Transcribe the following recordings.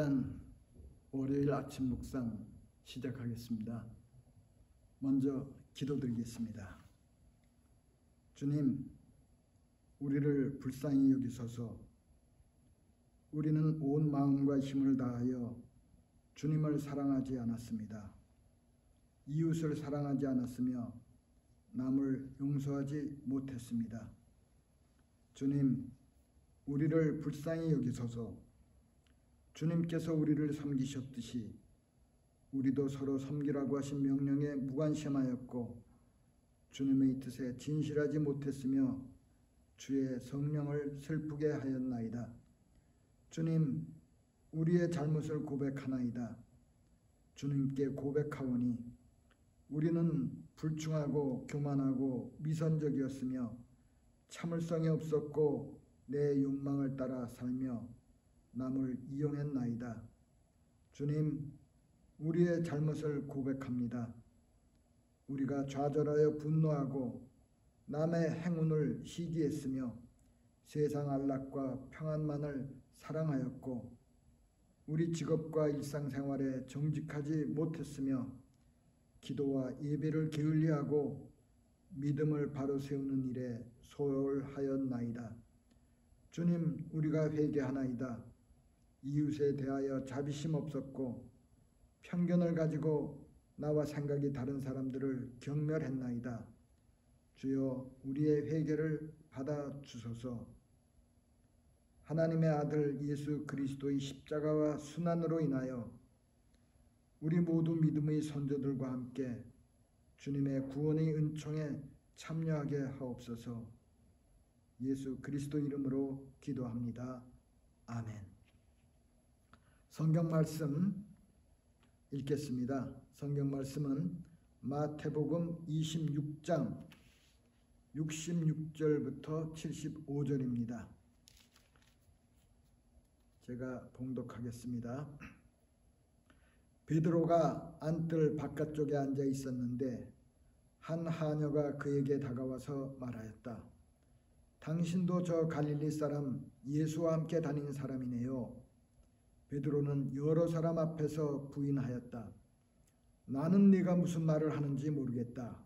귀한 월요일 아침 묵상 시작하겠습니다. 먼저 기도드리겠습니다. 주님, 우리를 불쌍히 여기소서. 우리는 온 마음과 힘을 다하여 주님을 사랑하지 않았습니다. 이웃을 사랑하지 않았으며 남을 용서하지 못했습니다. 주님, 우리를 불쌍히 여기소서. 주님께서 우리를 섬기셨듯이 우리도 서로 섬기라고 하신 명령에 무관심하였고 주님의 뜻에 진실하지 못했으며 주의 성령을 슬프게 하였나이다. 주님, 우리의 잘못을 고백하나이다. 주님께 고백하오니 우리는 불충하고 교만하고 미선적이었으며 참을성이 없었고 내 욕망을 따라 살며 남을 이용했나이다. 주님, 우리의 잘못을 고백합니다. 우리가 좌절하여 분노하고 남의 행운을 시기했으며 세상 안락과 평안만을 사랑하였고 우리 직업과 일상생활에 정직하지 못했으며 기도와 예배를 게을리하고 믿음을 바로 세우는 일에 소홀하였나이다. 주님, 우리가 회개하나이다. 이웃에 대하여 자비심 없었고 편견을 가지고 나와 생각이 다른 사람들을 경멸했나이다. 주여, 우리의 회개를 받아주소서. 하나님의 아들 예수 그리스도의 십자가와 순환으로 인하여 우리 모두 믿음의 선조들과 함께 주님의 구원의 은총에 참여하게 하옵소서. 예수 그리스도 이름으로 기도합니다. 아멘. 성경 말씀 읽겠습니다. 성경 말씀은 마태복음 26장 66절부터 75절입니다. 제가 봉독하겠습니다. 베드로가 안뜰 바깥쪽에 앉아 있었는데 한 하녀가 그에게 다가와서 말하였다. 당신도 저 갈릴리 사람 예수와 함께 다닌 사람이네요. 베드로는 여러 사람 앞에서 부인하였다. 나는 네가 무슨 말을 하는지 모르겠다.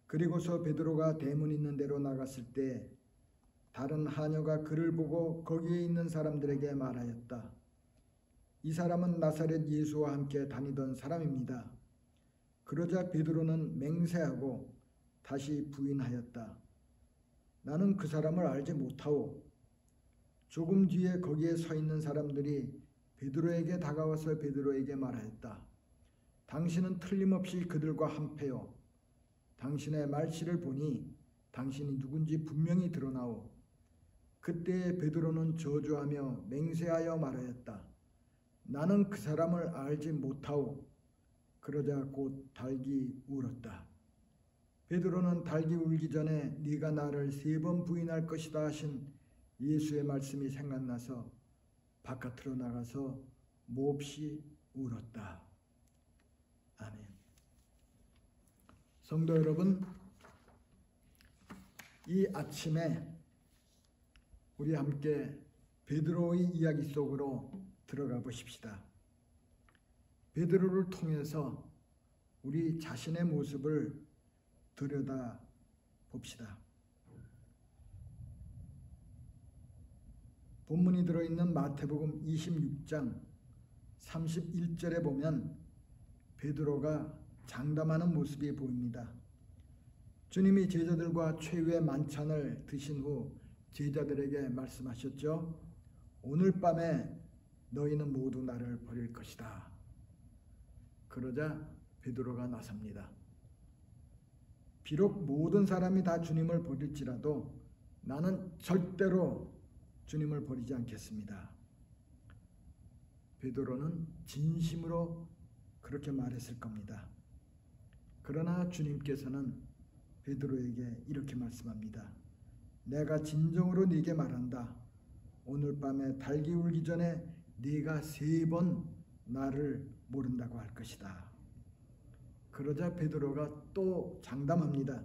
그리고서 베드로가 대문 있는 데로 나갔을 때 다른 하녀가 그를 보고 거기에 있는 사람들에게 말하였다. 이 사람은 나사렛 예수와 함께 다니던 사람입니다. 그러자 베드로는 맹세하고 다시 부인하였다. 나는 그 사람을 알지 못하오. 조금 뒤에 거기에 서 있는 사람들이 베드로에게 다가와서 베드로에게 말하였다. 당신은 틀림없이 그들과 한패요. 당신의 말씨를 보니 당신이 누군지 분명히 드러나오. 그때 베드로는 저주하며 맹세하여 말하였다. 나는 그 사람을 알지 못하오. 그러자 곧 달기 울었다. 베드로는 달기 울기 전에 네가 나를 3번 부인할 것이다 하신 예수의 말씀이 생각나서 바깥으로 나가서 몹시 울었다. 아멘. 성도 여러분, 이 아침에 우리 함께 베드로의 이야기 속으로 들어가 보십시다. 베드로를 통해서 우리 자신의 모습을 들여다 봅시다. 본문이 들어있는 마태복음 26장 31절에 보면 베드로가 장담하는 모습이 보입니다. 주님이 제자들과 최후의 만찬을 드신 후 제자들에게 말씀하셨죠. 오늘 밤에 너희는 모두 나를 버릴 것이다. 그러자 베드로가 나섭니다. 비록 모든 사람이 다 주님을 버릴지라도 나는 절대로 주님을 버리지 않겠습니다. 베드로는 진심으로 그렇게 말했을 겁니다. 그러나 주님께서는 베드로에게 이렇게 말씀합니다. 내가 진정으로 네게 말한다. 오늘 밤에 달기 울기 전에 네가 3번 나를 모른다고 할 것이다. 그러자 베드로가 또 장담합니다.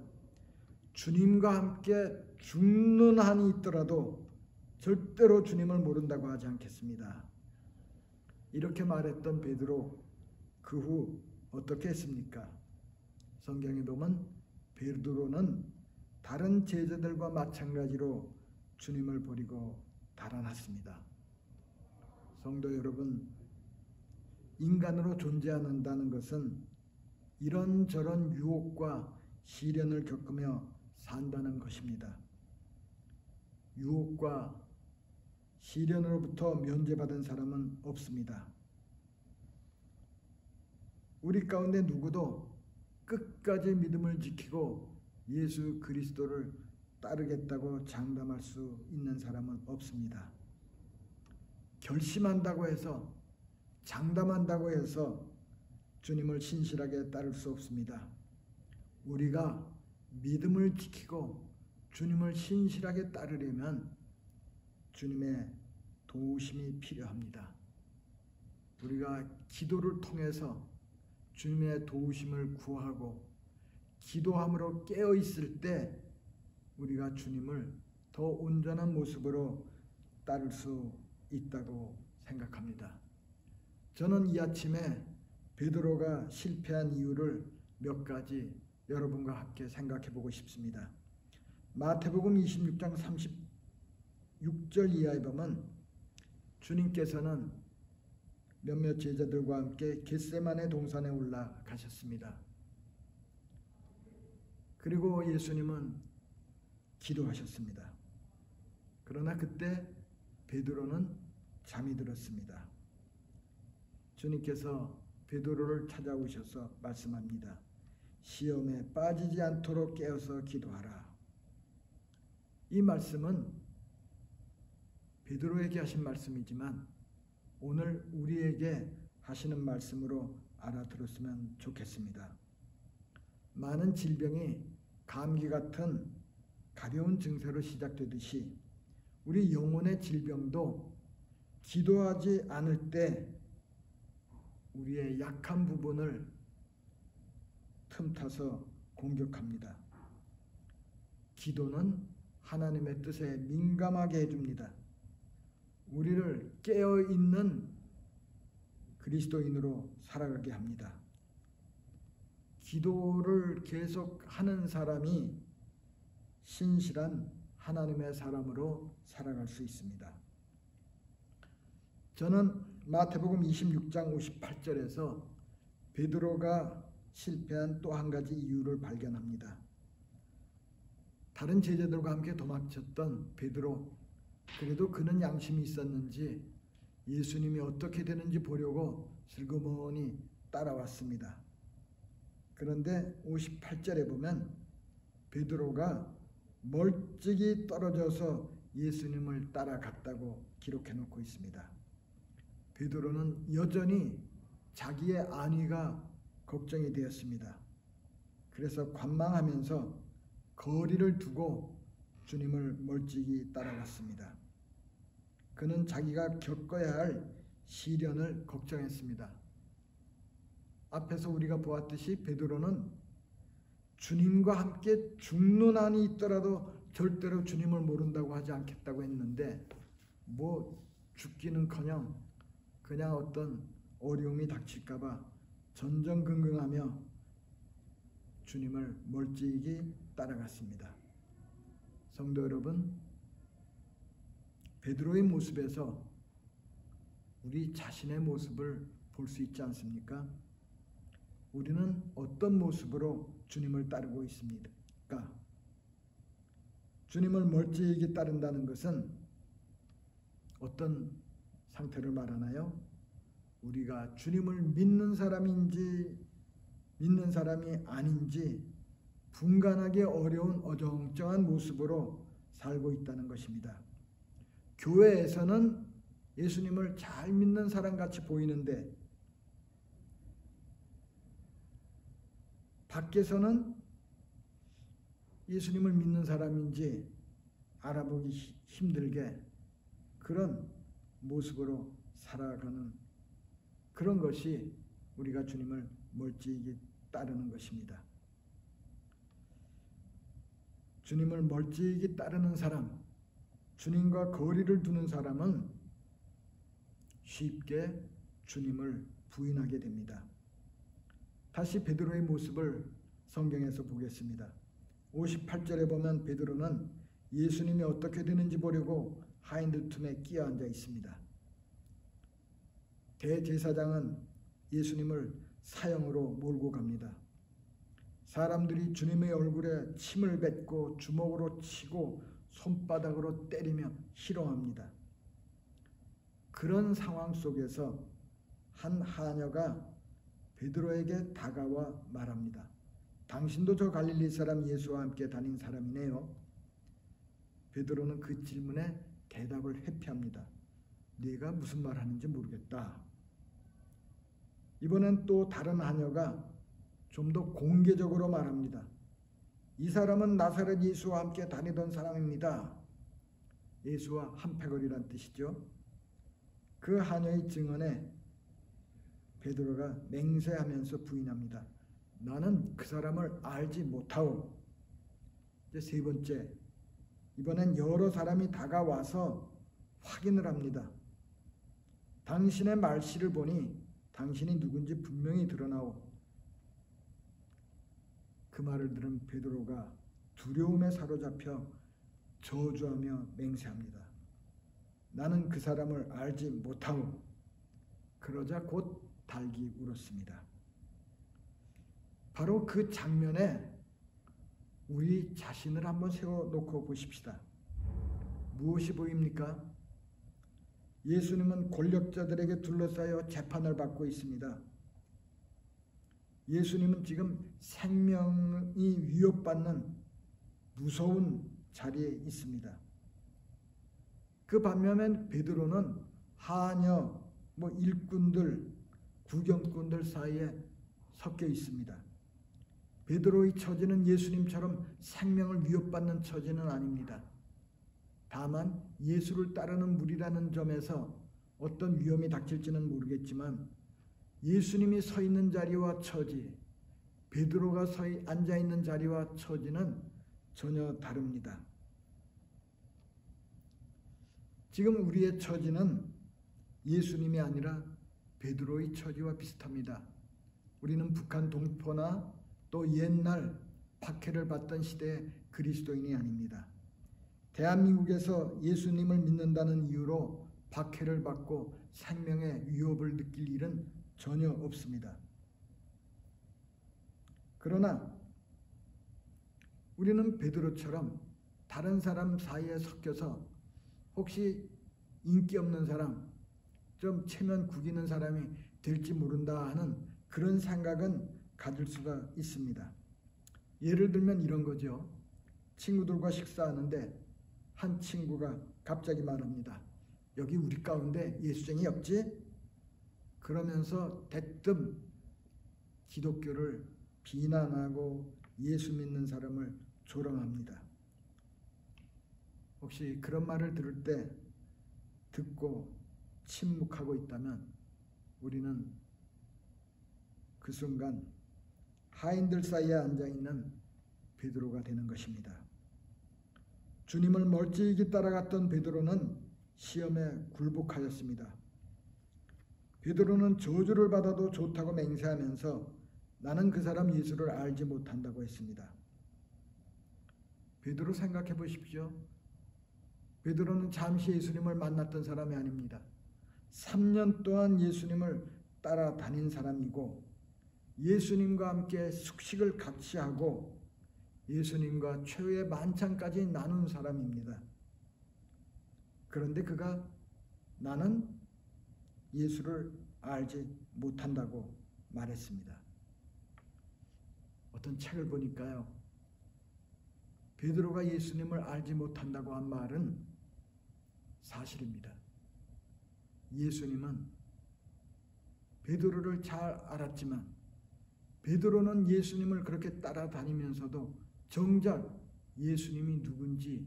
주님과 함께 죽는 한이 있더라도 절대로 주님을 모른다고 하지 않겠습니다. 이렇게 말했던 베드로 그 후 어떻게 했습니까? 성경에 보면 베드로는 다른 제자들과 마찬가지로 주님을 버리고 달아났습니다. 성도 여러분, 인간으로 존재 않는다는 것은 이런저런 유혹과 시련을 겪으며 산다는 것입니다. 유혹과 시련으로부터 면제받은 사람은 없습니다. 우리 가운데 누구도 끝까지 믿음을 지키고 예수 그리스도를 따르겠다고 장담할 수 있는 사람은 없습니다. 결심한다고 해서, 장담한다고 해서 주님을 신실하게 따를 수 없습니다. 우리가 믿음을 지키고 주님을 신실하게 따르려면 주님의 도우심이 필요합니다. 우리가 기도를 통해서 주님의 도우심을 구하고 기도함으로 깨어 있을 때 우리가 주님을 더 온전한 모습으로 따를 수 있다고 생각합니다. 저는 이 아침에 베드로가 실패한 이유를 몇 가지 여러분과 함께 생각해 보고 싶습니다. 마태복음 26장 36절 이하에 보면 주님께서는 몇몇 제자들과 함께 겟세마네 동산에 올라가셨습니다. 그리고 예수님은 기도하셨습니다. 그러나 그때 베드로는 잠이 들었습니다. 주님께서 베드로를 찾아오셔서 말씀합니다. 시험에 빠지지 않도록 깨어서 기도하라. 이 말씀은 베드로에게 하신 말씀이지만 오늘 우리에게 하시는 말씀으로 알아들었으면 좋겠습니다. 많은 질병이 감기 같은 가벼운 증세로 시작되듯이 우리 영혼의 질병도 기도하지 않을 때 우리의 약한 부분을 틈타서 공격합니다. 기도는 하나님의 뜻에 민감하게 해줍니다. 우리를 깨어있는 그리스도인으로 살아가게 합니다. 기도를 계속 하는 사람이 신실한 하나님의 사람으로 살아갈 수 있습니다. 저는 마태복음 26장 58절에서 베드로가 실패한 또 한 가지 이유를 발견합니다. 다른 제자들과 함께 도망쳤던 베드로, 그래도 그는 양심이 있었는지 예수님이 어떻게 되는지 보려고 슬그머니 따라왔습니다. 그런데 58절에 보면 베드로가 멀찍이 떨어져서 예수님을 따라갔다고 기록해 놓고 있습니다. 베드로는 여전히 자기의 안위가 걱정이 되었습니다. 그래서 관망하면서 거리를 두고 주님을 멀찍이 따라갔습니다. 그는 자기가 겪어야 할 시련을 걱정했습니다. 앞에서 우리가 보았듯이 베드로는 주님과 함께 죽는 한이 있더라도 절대로 주님을 모른다고 하지 않겠다고 했는데 죽기는커녕 그냥 어떤 어려움이 닥칠까봐 전전긍긍하며 주님을 멀찍이 따라갔습니다. 성도 여러분, 베드로의 모습에서 우리 자신의 모습을 볼 수 있지 않습니까? 우리는 어떤 모습으로 주님을 따르고 있습니까? 주님을 멀찍이 따른다는 것은 어떤 상태를 말하나요? 우리가 주님을 믿는 사람인지 믿는 사람이 아닌지 분간하기 어려운 어정쩡한 모습으로 살고 있다는 것입니다. 교회에서는 예수님을 잘 믿는 사람같이 보이는데 밖에서는 예수님을 믿는 사람인지 알아보기 힘들게 그런 모습으로 살아가는 그런 것이 우리가 주님을 멀찍이 따르는 것입니다. 주님을 멀찍이 따르는 사람, 주님과 거리를 두는 사람은 쉽게 주님을 부인하게 됩니다. 다시 베드로의 모습을 성경에서 보겠습니다. 58절에 보면 베드로는 예수님이 어떻게 되는지 보려고 하인들 틈에 끼어 앉아 있습니다. 대제사장은 예수님을 사형으로 몰고 갑니다. 사람들이 주님의 얼굴에 침을 뱉고 주먹으로 치고 손바닥으로 때리며 희롱합니다. 그런 상황 속에서 한 하녀가 베드로에게 다가와 말합니다. 당신도 저 갈릴리 사람 예수와 함께 다닌 사람이네요. 베드로는 그 질문에 대답을 회피합니다. 네가 무슨 말 하는지 모르겠다. 이번엔 또 다른 하녀가 좀 더 공개적으로 말합니다. 이 사람은 나사렛 예수와 함께 다니던 사람입니다. 예수와 한패거리란 뜻이죠. 그 하녀의 증언에 베드로가 맹세하면서 부인합니다. 나는 그 사람을 알지 못하오. 이제 세 번째, 이번엔 여러 사람이 다가와서 확인을 합니다. 당신의 말씨를 보니 당신이 누군지 분명히 드러나오. 그 말을 들은 베드로가 두려움에 사로잡혀 저주하며 맹세합니다. 나는 그 사람을 알지 못하오. 그러자 곧 달기 울었습니다. 바로 그 장면에 우리 자신을 한번 세워놓고 보십시다. 무엇이 보입니까? 예수님은 권력자들에게 둘러싸여 재판을 받고 있습니다. 예수님은 지금 생명이 위협받는 무서운 자리에 있습니다. 그 반면에 베드로는 하녀, 일꾼들, 구경꾼들 사이에 섞여 있습니다. 베드로의 처지는 예수님처럼 생명을 위협받는 처지는 아닙니다. 다만 예수를 따르는 무리라는 점에서 어떤 위험이 닥칠지는 모르겠지만 예수님이 서 있는 자리와 처지, 베드로가 앉아 있는 자리와 처지는 전혀 다릅니다. 지금 우리의 처지는 예수님이 아니라 베드로의 처지와 비슷합니다. 우리는 북한 동포나 또 옛날 박해를 받던 시대의 그리스도인이 아닙니다. 대한민국에서 예수님을 믿는다는 이유로 박해를 받고 생명의 위협을 느낄 일은 전혀 없습니다. 그러나 우리는 베드로처럼 다른 사람 사이에 섞여서 혹시 인기 없는 사람, 좀 체면 구기는 사람이 될지 모른다 하는 그런 생각은 가질 수가 있습니다. 예를 들면 이런 거죠. 친구들과 식사하는데 한 친구가 갑자기 말합니다. 여기 우리 가운데 예수쟁이 없지? 그러면서 대뜸 기독교를 비난하고 예수 믿는 사람을 조롱합니다. 혹시 그런 말을 들을 때 듣고 침묵하고 있다면 우리는 그 순간 하인들 사이에 앉아있는 베드로가 되는 것입니다. 주님을 멀찍이 따라갔던 베드로는 시험에 굴복하였습니다. 베드로는 저주를 받아도 좋다고 맹세하면서 나는 그 사람 예수를 알지 못한다고 했습니다. 베드로 생각해 보십시오. 베드로는 잠시 예수님을 만났던 사람이 아닙니다. 3년 동안 예수님을 따라다닌 사람이고 예수님과 함께 숙식을 같이 하고 예수님과 최후의 만찬까지 나눈 사람입니다. 그런데 그가 나는 예수를 알지 못한다고 말했습니다. 어떤 책을 보니까요. 베드로가 예수님을 알지 못한다고 한 말은 사실입니다. 예수님은 베드로를 잘 알았지만 베드로는 예수님을 그렇게 따라다니면서도 정작 예수님이 누군지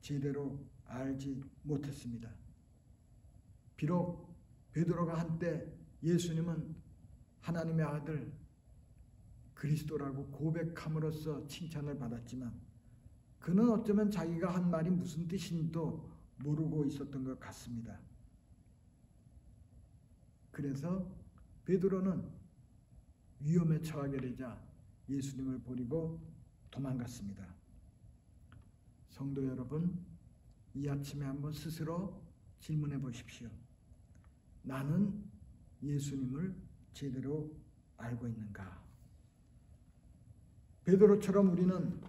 제대로 알지 못했습니다. 비록 베드로가 한때 예수님은 하나님의 아들 그리스도라고 고백함으로써 칭찬을 받았지만 그는 어쩌면 자기가 한 말이 무슨 뜻인지도 모르고 있었던 것 같습니다. 그래서 베드로는 위험에 처하게 되자 예수님을 버리고 도망갔습니다. 성도 여러분, 이 아침에 한번 스스로 질문해 보십시오. 나는 예수님을 제대로 알고 있는가? 베드로처럼 우리는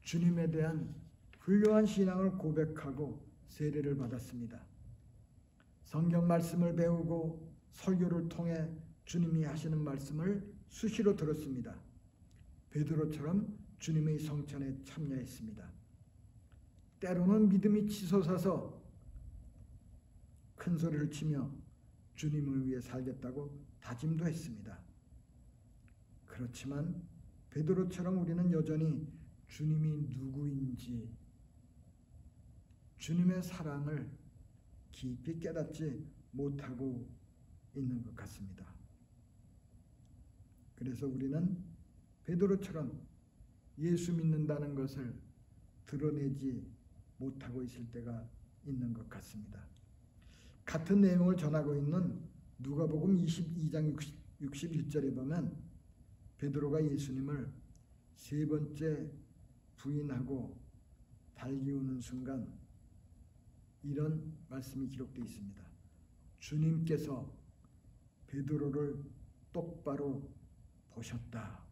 주님에 대한 훌륭한 신앙을 고백하고 세례를 받았습니다. 성경 말씀을 배우고 설교를 통해 주님이 하시는 말씀을 수시로 들었습니다. 베드로처럼 주님의 성찬에 참여했습니다. 때로는 믿음이 치솟아서 큰 소리를 치며 주님을 위해 살겠다고 다짐도 했습니다. 그렇지만 베드로처럼 우리는 여전히 주님이 누구인지, 주님의 사랑을 깊이 깨닫지 못하고 있는 것 같습니다. 그래서 우리는 베드로처럼 예수 믿는다는 것을 드러내지 못하고 있을 때가 있는 것 같습니다. 같은 내용을 전하고 있는 누가복음 22장 61절에 보면 베드로가 예수님을 세 번째 부인하고 달기우는 순간 이런 말씀이 기록되어 있습니다. 주님께서 베드로를 똑바로 보셨다.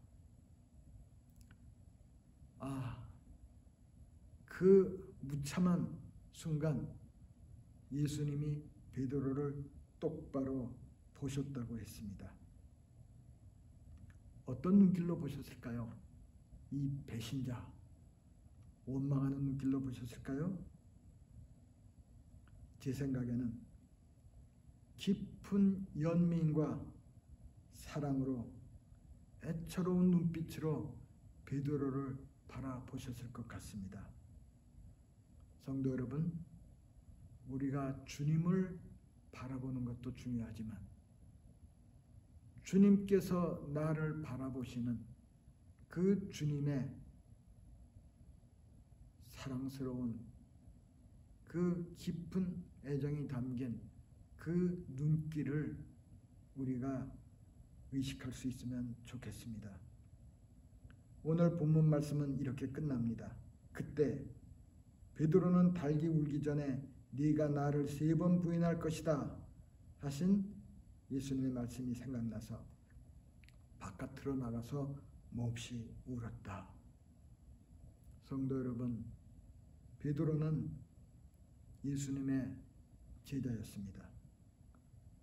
그 무참한 순간 예수님이 베드로를 똑바로 보셨다고 했습니다. 어떤 눈길로 보셨을까요? 이 배신자, 원망하는 눈길로 보셨을까요? 제 생각에는 깊은 연민과 사랑으로 애처로운 눈빛으로 베드로를 바라보셨을 것 같습니다. 성도 여러분, 우리가 주님을 바라보는 것도 중요하지만 주님께서 나를 바라보시는 그 주님의 사랑스러운 그 깊은 애정이 담긴 그 눈길을 우리가 의식할 수 있으면 좋겠습니다. 오늘 본문 말씀은 이렇게 끝납니다. 그때 베드로는 닭이 울기 전에 네가 나를 3번 부인할 것이다 하신 예수님의 말씀이 생각나서 바깥으로 나가서 몹시 울었다. 성도 여러분, 베드로는 예수님의 제자였습니다.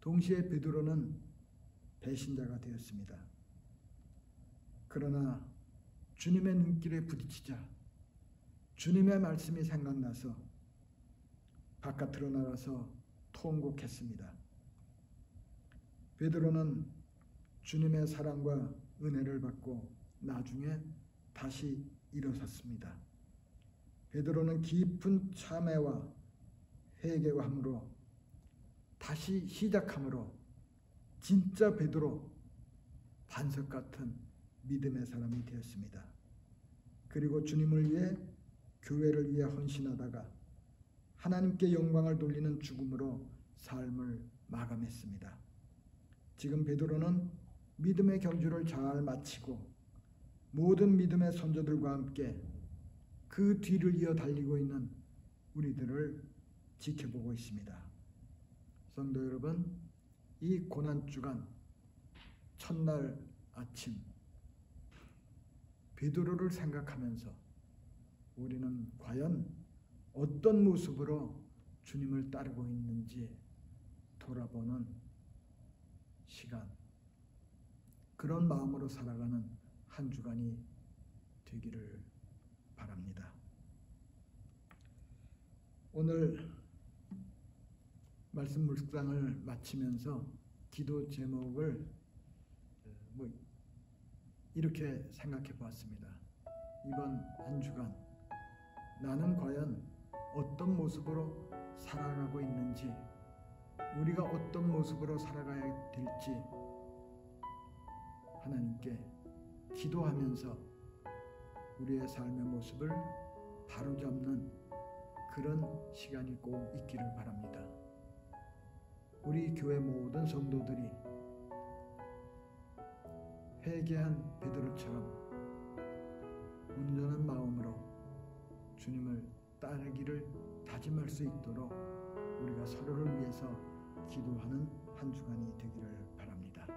동시에 베드로는 배신자가 되었습니다. 그러나 주님의 눈길에 부딪히자 주님의 말씀이 생각나서 바깥으로 나가서 통곡했습니다. 베드로는 주님의 사랑과 은혜를 받고 나중에 다시 일어섰습니다. 베드로는 깊은 참회와 회개와 함으로 다시 시작함으로 진짜 베드로, 반석 같은 믿음의 사람이 되었습니다. 그리고 주님을 위해, 교회를 위해 헌신하다가 하나님께 영광을 돌리는 죽음으로 삶을 마감했습니다. 지금 베드로는 믿음의 경주를 잘 마치고 모든 믿음의 선조들과 함께 그 뒤를 이어 달리고 있는 우리들을 지켜보고 있습니다. 성도 여러분, 이 고난주간 첫날 아침 베드로를 생각하면서 우리는 과연 어떤 모습으로 주님을 따르고 있는지 돌아보는 시간, 그런 마음으로 살아가는 한 주간이 되기를 바랍니다. 오늘 말씀 묵상을 마치면서 기도 제목을 이렇게 생각해 보았습니다. 이번 한 주간 나는 과연 어떤 모습으로 살아가고 있는지, 우리가 어떤 모습으로 살아가야 될지 하나님께 기도하면서 우리의 삶의 모습을 바로잡는 그런 시간이 꼭 있기를 바랍니다. 우리 교회 모든 성도들이 회개한 베드로처럼 온전한 마음으로 주님을 따르기를 다짐할 수 있도록 우리가 서로를 위해서 기도하는 한 주간이 되기를 바랍니다.